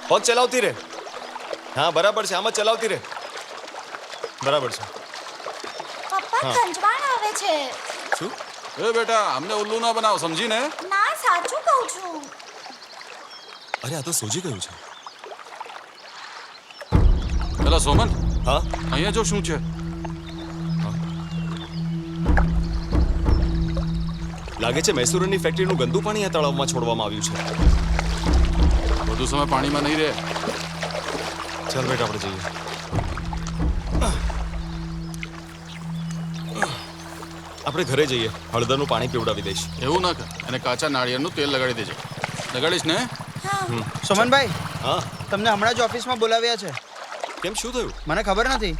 પગ ચલાવતી રહે. હા બરાબર છે, આમ જ ચલાવતી રહે. બરાબર છે. પપ્પા ખંજવાળ આવે છે. શું? એ બેટા અમને ઉલ્લુ ના બનાવો, સમજીને? ના સાચું કહું છું. અરે આ તો સોજી ગયું છે. પેલા સોમન, હા અહીંયા જો શું છે. લાગે છે મૈસૂરની ફેક્ટરીનું ગંદુ પાણી આ તળાવમાં છોડવામાં આવ્યું છે. વધુ સમય પાણીમાં નહીં રહે. ચાલ બેટા આપણે જઈએ. આપણે ઘરે જઈએ, હળદરનું પાણી પીવડાવી દઈશ. એવું ના કર, એને કાચા નાળિયેરનું તેલ લગાડી દેજે. લગાડીશ ને? સુમનભાઈ, હા તમને હમણાં જ ઓફિસમાં બોલાવ્યા છે. કેમ, શું થયું? મને ખબર નથી.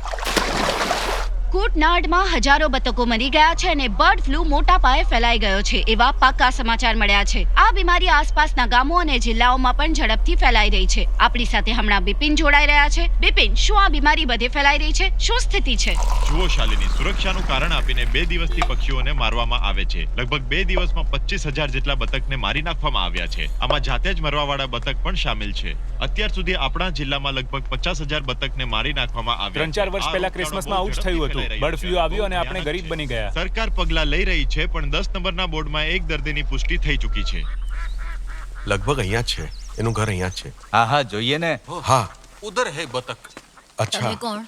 કુટનાડમાં હજારો બતકો મરી ગયા છે અને બર્ડ ફ્લૂ મોટા પાયે ફેલાઈ ગયો છે એવા પાક્કા સમાચાર મળ્યા છે. આ બીમારી આસપાસના ગામો અને જિલ્લાઓમાં પણ ઝડપથી ફેલાઈ રહી છે. આપણી સાથે હમણાં બિપિન જોડાઈ રહ્યા છે. બિપિન, શું આ બીમારી બધે ફેલાઈ રહી છે? શું સ્થિતિ છે? જુઓ શાલિની, સુરક્ષાનું કારણ આપીને 2 દિવસથી પક્ષીઓને મારવામાં આવે છે. લગભગ 2 દિવસમાં 25,000 જેટલા બતકને મારી નાખવામાં આવ્યા છે. આમાં જાતે જ મરવાવાળા બતક પણ શામિલ છે. અત્યાર સુધી આપણા જિલ્લામાં લગભગ 50,000 બતકને મારી નાખવામાં આવ્યા. 3-4 વર્ષ પહેલા ક્રિસમસમાં આવું જ થયું હતું. બર્ડ ફ્લૂ આવ્યો અને આપણે ગરીબ બની ગયા. સરકાર પગલા લઈ રહી છે, પણ 10 નંબરના બોર્ડમાં એક દર્દીની પુષ્ટિ થઈ ચૂકી છે. લગભગ અહીંયા જ છે, એનું ઘર અહીંયા જ છે. હા હા જોઈએ ને. હા ઉધર હે બતક. અચ્છા. કોણ?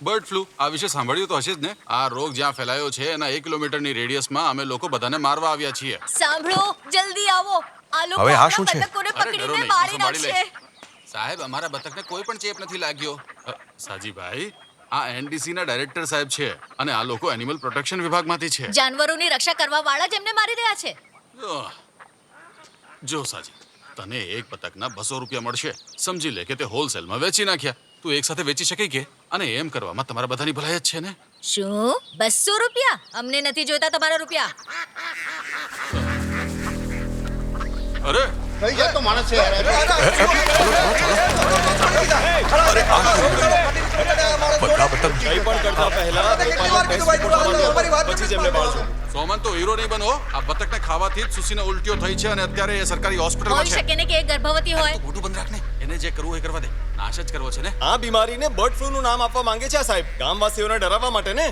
બર્ડ ફ્લૂ આ વિશે સાંભળ્યું તો હશે જ ને. આ રોગ જ્યાં ફેલાયો છે એના 1 કિલોમીટરની રેડિયસમાં અમે લોકો બધાને મારવા આવ્યા છીએ. સાંભળો, જલ્દી આવો. આ લોકો હવે આ શું છે? બતકોને અરે ડરો પકડીને નહીં, મારી હું સંભાળી નાખશે. સાહેબ, અમારા બતકને કોઈ પણ ચેપ નથી લાગ્યો. સાજીભાઈ, આ એનડીસી ના ડાયરેક્ટર સાહેબ છે અને આ લોકો એનિમલ પ્રોટેક્શન વિભાગમાંથી છે. જાનવરોની રક્ષા કરવા વાળા જ એમને મારી રહ્યા છે. આહ. જો સાજી, તને એક બતકના 200 રૂપિયા મળશે. સમજી લે કે તે હોલસેલમાં વેચી નાખ્યા. તું એક સાથે વેચી શકે કે? અને એમ કરવામાં તમારા બધાની ભલાઈ જ છે ને. શું 200 રૂપિયા? અમને નથી જોઈતા તમારા રૂપિયા. અરે થઈ જાય તો માણસ છે યાર. બધા બતક કંઈ પણ કરતા પહેલા ગોપાલન બેસ્ટ રિપોર્ટ આપો, પછી જ એમને બાળજો. સોમન, તો હીરો નહીં બનો. આ બતકને ખાવાથી જ સુસીને ઉલટીઓ થઈ છે અને અત્યારે એ સરકારી હોસ્પિટલમાં હોઈ છે. શકે ને કે એ ગર્ભવતી હોય. મોટું બંધ રાખ ને. એને જે કરવું એ કરવા દે. નાશ જ કરવો છે ને. આ બીમારીને બર્ડ ફ્લૂનું નામ આપવા માંગે છે આ સાહેબ, ગામવાસીઓને ડરાવવા માટે ને.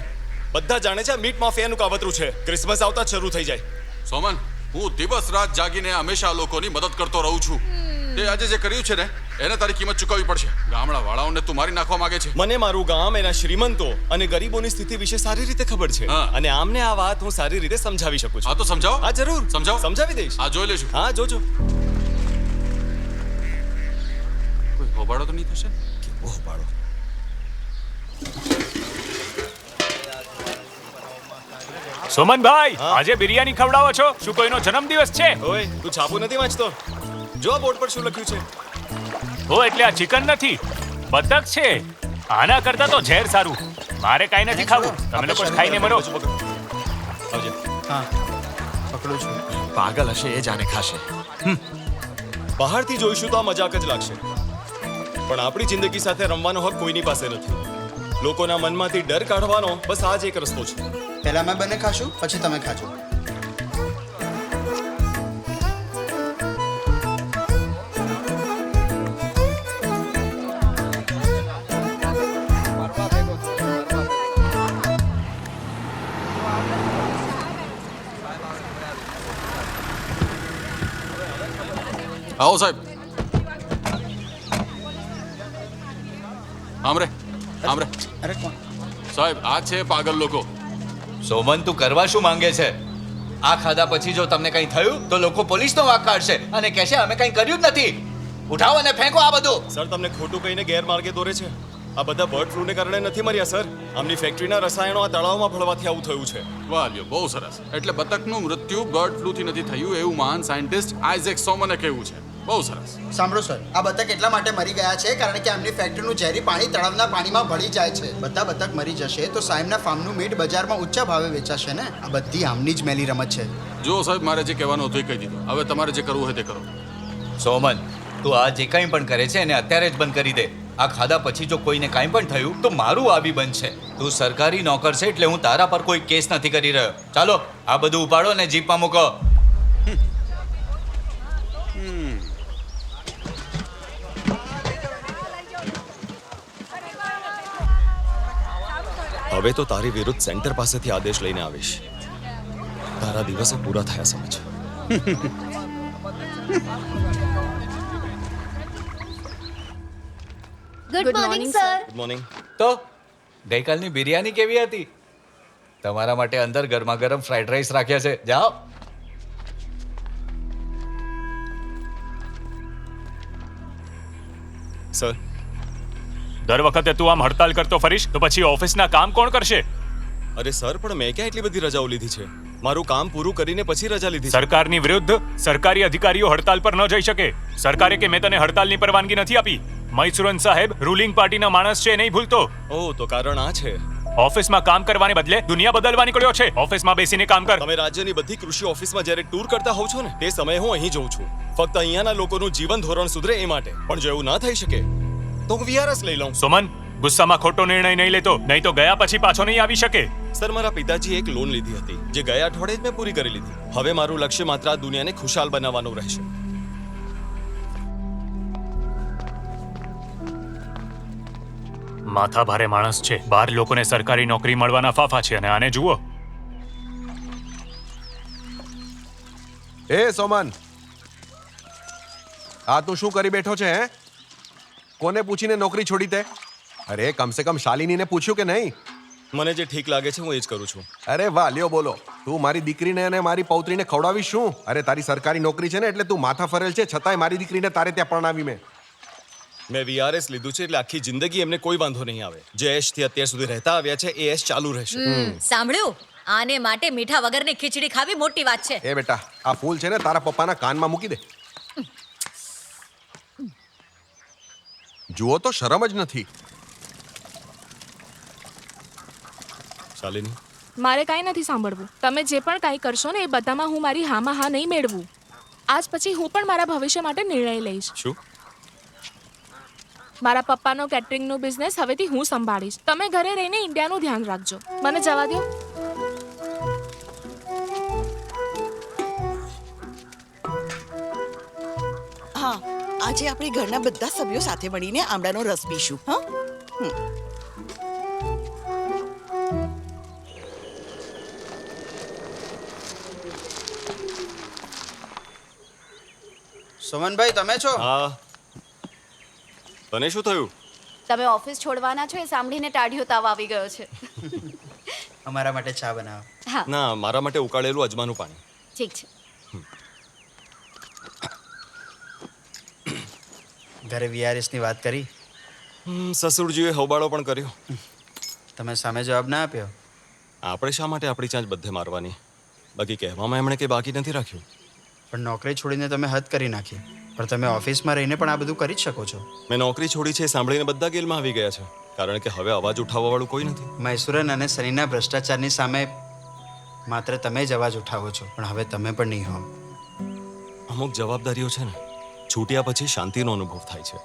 બધા જાણે છે મીટ માફિયાનું કાવતરું છે. ક્રિસમસ આવતા જ શરૂ થઈ જાય. સોમન, હું દિવસ રાત જાગીને હંમેશા લોકોની મદદ કરતો રહું છું. તે આજે જે કર્યું છે ને એને તારી કિંમત ચૂકવવી પડશે. ગામડા વાળાઓને તું મારી નાખવા માંગે છે. મને મારું ગામ, એના શ્રીમંતો અને ગરીબોની સ્થિતિ વિશે સારી રીતે ખબર છે. હા. અને આમને આ વાત હું સારી રીતે સમજાવી શકું હા છું. તો સમજાવો. હા જરૂર સમજાવો. સમજાવી દઈશ. હા, જોઈ લેશું. હા જોજો. કોઈ હોબાળો તો નહીં થશે? ઓહ બાળો. સોમનભાઈ, હા? આજે બિરયાની ખવડાવો છો? શું કોઈનો જન્મદિવસ છે? ઓય, તું છાપું નથી વાંચતો? જો આ બોર્ડ પર શું લખ્યું છે. ઓ એટલે આ ચિકન નથી, બતક છે. આના કરતા તો ઝેર સારું. મારે કાંઈ નથી ખાવું. તમે લોકો જ ખાઈને મરો. આવજે. હા, પકડું છું. પાગલ હશે એ જાને ખાશે. બહારથી જોઈશું તો આ મજાક જ લાગશે, પણ આપણી જિંદગી સાથે રમવાનો હક કોઈની પાસે નથી. લોકોના મનમાંથી ડર કાઢવાનો બસ આ જ એક રસ્તો છે. પહેલા મેં બંને ખાશું, પછી તમે ખાજો. આવો સાહેબ. આમરે આમરે. અરે કોણ? સાહેબ, આ છે પાગલ લોકો. સોમન, તું કરવા શું માંગે છે? આ ખાધા પછી જો તમને કંઈ થયું તો લોકો પોલીસનો વાંક કાઢશે અને કહેશે અમે કંઈ કર્યું જ નથી. ઉઠાવો અને ફેંકો આ બધું. સર, તમને ખોટું કહીને ગેરમાર્ગે દોરે છે. આ બધા બર્ડ ફ્લૂને કારણે નથી મર્યા સર. આમની ફેક્ટરીના રસાયણો આ તળાવમાં ભળવાથી આવું થયું છે. વાહ લ્યો, બહુ સરસ. એટલે બતકનું મૃત્યુ બર્ડ ફ્લૂથી નથી થયું એવું મહાન સાયન્ટિસ્ટ આઇઝેક સોમને કહેવું છે. બહુ સરસ. સાંભળો સર, આ બતક એટલા માટે મરી ગયા છે કારણ કે એમની ફેક્ટરીનું ઝેરી પાણી તળાવના પાણીમાં ભળી જાય છે. બધા બતક મરી જશે તો સાહેબના ફાર્મનું મીટ બજારમાં ઊંચા ભાવે વેચાશે ને. આ બધી આમની જ મેલી રમત છે. જો સાહેબ, મારે જે કહેવાનું હતું એ કહી દીધું. હવે તમારે જે કરવું હોય તે કરો. સોમન, તું આ જે કંઈ પણ કરે છે એને અત્યારે જ બંધ કરી દે. આ ખાધા પછી જો કોઈને કાંઈ પણ થયું તો મારું આ બી બંધ છે. તું સરકારી નોકર છે એટલે હું તારા પર કોઈ કેસ નથી કરી રહ્યો. ચાલો આ બધું ઉપાડો અને જીપમાં મૂકો. હવે તો તારી વિરુદ્ધ સેન્ટર પાસેથી આદેશ લઈને આવીશ. તારા દિવસો પૂરા થયા સમજ. Good morning sir. Good morning. તો ગઈકાલની બિરયાની કેવી હતી? તમારા માટે અંદર ગરમા ગરમ ફ્રાઈડ રાઈસ રાખ્યા છે, જાઓ. સર, દર વખતે તું આમ હડતાલ કરતો ફરીશ તો પછી ઓફિસના કામ કોણ કરશે? અરે સર, પણ મેં ક્યાં એટલી બધી રજાઓ લીધી છે? મારું કામ પૂરું કરીને પછી રજા લીધી છે. સરકારની વિરુદ્ધ સરકારી અધિકારીઓ હડતાલ પર ન જઈ શકે. સરકારે કે મેં તને હડતાલની પરવાનગી નથી આપી. મૈસુરન સાહેબ રૂલિંગ પાર્ટીના માણસ છે, નહીં ભૂલતો. ઓહ, તો કારણ આ છે. ઓફિસમાં કામ કરવાને બદલે દુનિયા બદલવા નીકળ્યો છે. ઓફિસમાં બેસીને કામ કર. તમે રાજ્યની બધી કૃષિ ઓફિસમાં જ્યારે ટૂર કરતા હોવ છો ને, તે સમયે હું અહીં જોઉં છું. ફક્ત અહીંયાના લોકોનું જીવન ધોરણ સુધરે એ માટે. પણ જો એવું ના થઈ શકે તો હું વીઆરએસ લઈ લઉં. સુમન, ગુસ્સામાં ખોટો નિર્ણય નહીં લેતો, નહીં તો ગયા પછી પાછો નહીં આવી શકે. સર, મારા પિતાજીએ એક લોન લીધી હતી, જે ગયા અઠવાડિયે જ મેં પૂરી કરી લીધી. હવે મારું લક્ષ્ય માત્ર આ દુનિયાને ખુશાલ બનાવવાનું રહેશે. માથા ભારે માણસ છે. 12 લોકોને સરકારી નોકરી મળવાના ફાફા છે અને આને જુઓ. એ સોમન, આ તું શું કરી બેઠો છે? હે, કોને પૂછીને નોકરી છોડી તે? અરે કમસે કમ શાલિનીને પૂછ્યું કે નહીં? મને જે ઠીક લાગે છે હું એ જ કરું છું. અરે વાહ, લ્યો બોલો. તું મારી દીકરીને અને મારી પૌત્રીને ખવડાવીશ શું? અરે તારી સરકારી નોકરી છે ને એટલે તું માથા ફરેલ છે, છતાંય મારી દીકરીને તારે ત્યાં પરણાવી મેં વીઆરએસ લીધું છે એટલે આખી જિંદગી એમને કોઈ વાંધો નહીં આવે. જે એશથી અત્યાર સુધી રહેતા આવ્યા છે એ એશ ચાલુ રહેશે. સાંભળ્યું? આને માટે મીઠા વગરની ખીચડી ખાવી મોટી વાત છે. એ બેટા, આ ફૂલ છે ને તારા પપ્પાના કાનમાં મૂકી દે. જુઓ તો શરમ જ નથી. શાલિની, મારે કાંઈ નથી સાંભળવું. તમે જે પણ કાંઈ કરશો ને એ બધામાં હું મારી હામાં હા નહીં મેળવું. આજ પછી હું પણ મારા ભવિષ્ય માટે નિર્ણય લઈશ. શું? મારા પપ્પાનો કેટરિંગનો બિઝનેસ હવેથી હું સંભાળીશ. તમે ઘરે રહીને ઇન્ડિયાનું ધ્યાન રાખજો. મને જવા દો. હા, આજે આપણે ઘરના બધા સભ્યો સાથે મળીને આમળાનો રસ પીશું. હા, સુમનભાઈ, તમે છો? હા. તને શું થયું? તમે ઓફિસ છોડવાના છો એ સાંભળીને ટાઢિયો તાવ આવી ગયો છે. અમારા માટે ચા બનાવો. હા, ના, મારા માટે ઉકાળેલું અજમાનું પાણી. ઠીક છે. ઘરે વીઆરએસની વાત કરી? સસુરજીએ હોબાળો પણ કર્યો. તમે સામે જવાબ ના આપ્યો. આપણે શા માટે આપણી ચાંચ બધે મારવાની? બાકી કહેવામાં એમણે કંઈ બાકી નથી રાખ્યું. પણ નોકરી છોડીને તમે હદ કરી નાખી. પણ તમે ઓફિસમાં રહીને પણ આ બધું કરી જ શકો છો. મેં નોકરી છોડી છે એ સાંભળીને બધા ગેલમાં આવી ગયા છે, કારણ કે હવે અવાજ ઉઠાવવાવાળું કોઈ નથી. મૈસુરન અને સનીના ભ્રષ્ટાચારની સામે માત્ર તમે જ અવાજ ઉઠાવો છો, પણ હવે તમે પણ નહીં હો. અમુક જવાબદારીઓ છે ને, છૂટ્યા પછી શાંતિનો અનુભવ થાય છે.